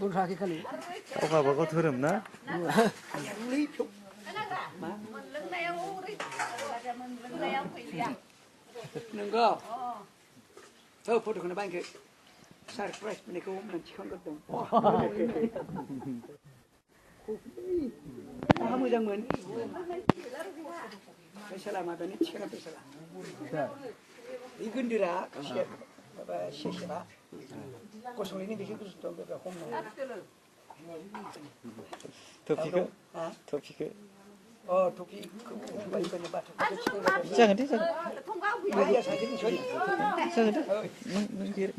बुरखाखै खालि गाव गावबागाव धोरोम ना नंगौ फट'खौनो बायखो सारप्राइज मोननायखौ मोनथिखांगोरदों मा मोजांमोन फैसाला माबानि थिखांना फैसाला बै गोन्दोरा माबा सेसेरा गसंनायनि बेखौ गुसुं बे हमनाय टपिखौ अ टपिखौ हमबाय होनो बाथौ जागोन दे जागोन दे नों गिर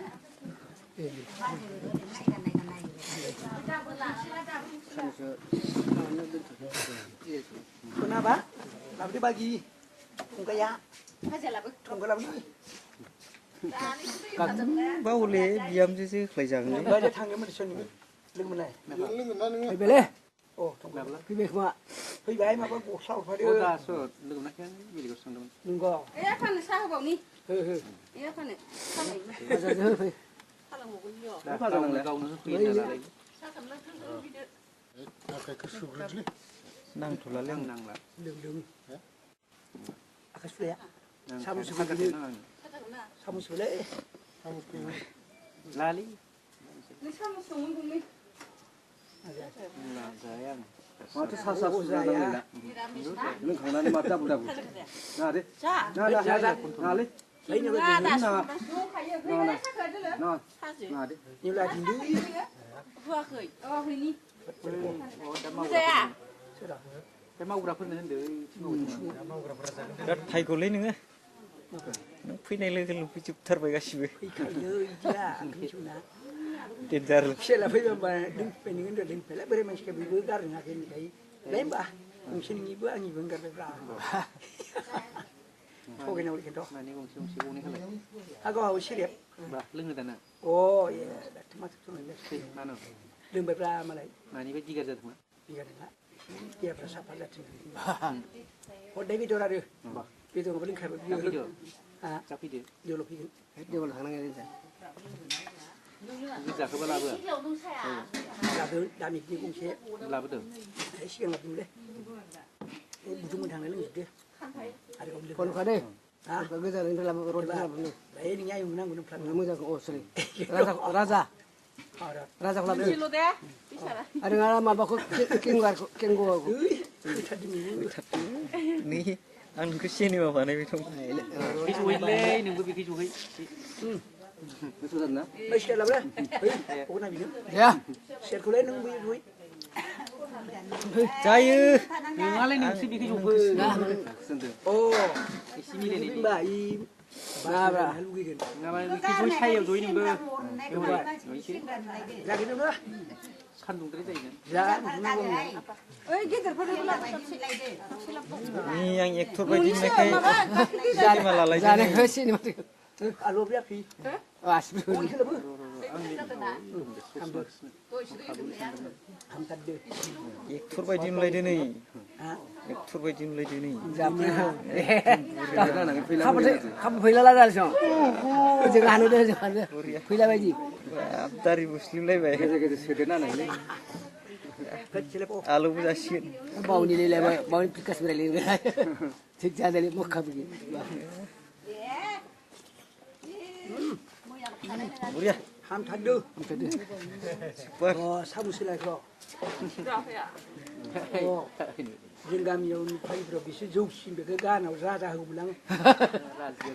खोनाबा लाबोदो बागि फंगाया थंगालाबो बावले बिहामजोसो होख्लायजागोन बायदि थांदोंमोन सोरनिबो लोगो मोनलाय फैबायलै अ फैबाय खोमा फैबाय माबा गस्ला हरफादो दासो लोगो मोनाखै आं बेलेगाव सोंदोंमोन नंगौ ए फाननो साहा होबावनि हो ए फाननो बाजारजों होफै गावनो होफैयो नालाय नांथ'लालै आं नांला लों आकाश फुलाया सामुस होफैदो सामुस होलै लालि नों सामस संनो गंनै जाया आं माथो सा सा जाया लोंखांनानै माथो दाबु दाबु ना दे नालै निउला दिन्दो होआखै अ हैनि जाया बे मावग्राफोरनो होनदो बिराद थाइगौलै नोङो नों फैनाय लोगो लोगो फैजोबथारबाय गासिबो फैखायो इदिया मिथिगौना देन्जार फिसाला फैबा दोनफैनो होनदों दोनफैलाय बोरै मानसिखौ बेबो गारनो हायाखै होनखायो दे होमबा नोंसोरनिबो आंनिबो होनगारबायब्रा थगायनांगौ खिन्थु माने गंसे गंसे गंनै खालाय आगाव सेरेब बा लोंनो दाना अ ए दाथ' माथो थगायनोसै मानो लोंबायब्रा मालाय मानिफ्राय दिगार जादोंमोन बिगारना देहाफ्रा साफा जाथों हरदाय बेदर आरो बेदरबो लोंखाबाय बियो जाफैदो देवलाव फैगोन देवलाव थांनांगोन जाखोबा लाबोआ लाबोदों दामिकनि गंसे लाबोदों सिगां लाबोदोंलै बुथुमनो थांनो लोंजोबदो आरो फनखादे गोजाननिफ्राय लाबोदों बै नोंनि आयं नांगौ नोंफ्रा मोजांखौ अ सरि राजा राजाखौ लाबोदो आरो नोंहा माबाखौ केंगुवारखौ नै आं नोंखौ सिनेमा बानायबाय दं बे जहैलै नोंबो बेखै जहै गोथाव जादोंना बै सियार लाबोदो बै नायबिनो सियारखौलाय नों बै जहै जायो नोंहालाय नोंसो बेखै जफै अ एसे मिलायनाय होनबा इ बाब्रा लुगैगोन नङाबा बेखै जहै सायाव जहै नोंबो जागोन नोङो सान्दुंद्राय जायोना जा बुनांगौ ओइ गेदेरफोरनोबो लाबो नै आं एक्टर बायदि नुनायखाय सिनेमा लालाय जानायखौ सिनेमा आलु बियाखै आसिबो एक्टर बायदि नुलायदो नै एक्टर बायदि नुलायदो नै खाबु फैला जालसं जों हानो दे जों हानो फैला बायदि दारि बुस्लिमलायबाय गेजेर गेजेर सोदेरना होनायलै आलुबो जासिगोन बावनि लेलायबाय बावनि पिकास रायलायबाय थिग जादों मोखाबो बुरिया हामथारदो अ सामुसलायखौ जों गामियाव नुफायोब्रा बिसोर जौसिन बेखौ गानाव राजा होबोलां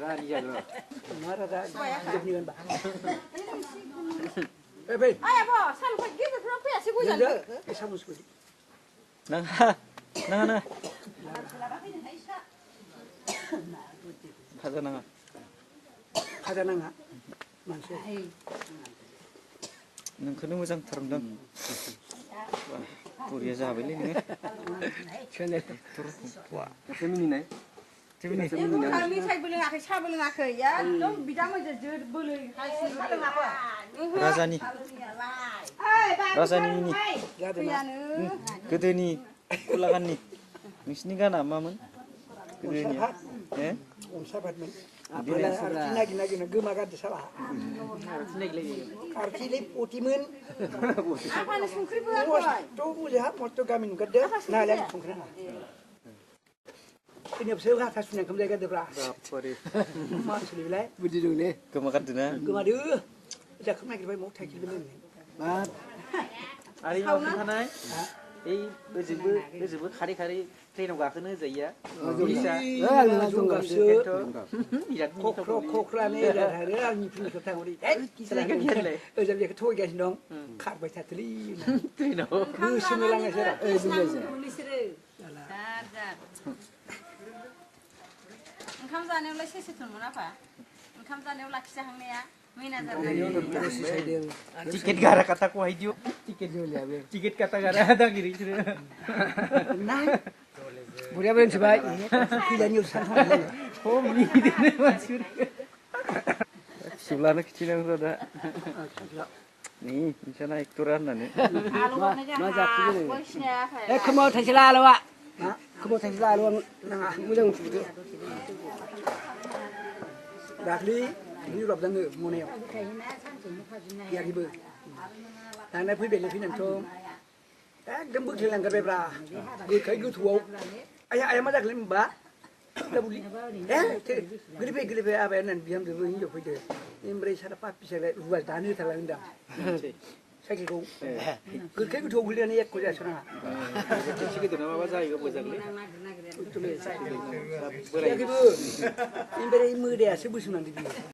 रानि जागोन मा राजा जोबनि होनबा फै आबा सालुखौ गेदेरफोरा फैयासै गजाल सामुसखौ नाङा नाङा खाजा नाङा खाजा नाङा मानसि नोंखौनो मोजांथार मोनदों बुरिया जाबायलै नोङो मिनिनाय मेथाइबो लोङाखै साहाबो लोङाखै एकदम बिदामोनजों जोर बोलो राजानि गोदोनि खुलागाननि नोंसिनि गाना मामोन गोदोनिया गंसाबादमोन Apalagi arti nagi gemakan salah. Arti le potimen. Apaan sungkri buat Mos boy? tu melihat motor kami gede. Nah lihat sungkran. Ini apa sih kata sunan kamu jaga debra. Mas lihat. Budi dong nih. Kemakan tu na. Gemadu. Dah kamu lagi bayi mau tak kiri bener. Mat. आरो इयाव खोन्थानाय ओइ ओजोंबो खारै ट्रेनाव गाखोनो होजायो Bisa. Nggak Junggamsu. बिराद Kokrane dah hari ni pun kita tahu ni. Selagi gele. Jadi dia ketua guys dong. Kar baca teli. ट्रेनाव Bu semelang aja. Bulisire. Jar jar. ओंखाम जानायावलाय सोर सोर मोना फा ओंखाम जानायाव लाखिजाहांनाया मैना जाबाय टिकेट गारा kataku haidio Tiket dulu ya. Ticket kata गारा ada gini Nah. Buria ben sebaik. Kita ni urusan apa? oh ni dene masuk Sebelahnya kecil yang ada. Nih, misalnya ektoran ni. Kemau tasila lawak. Kemau tasila lawak. Mudang sudah. Dakli ni rob dan moneo. Ya ribu. Tanah pun beli finan tom. Gembuk hilang kerja bra. Gue kayak gue tuau. Ayah macam ni mbak. Dah buli. Gelipe apa nan biam tu ini jo pide. Ini mereka ada papi saya luar dani terlalu indah. Saya kau. Gue kayak gue tuau buli ni aku jadi sana. Ticket nama apa saya juga boleh Ya gitu. Ini mereka muda sebut sunan di.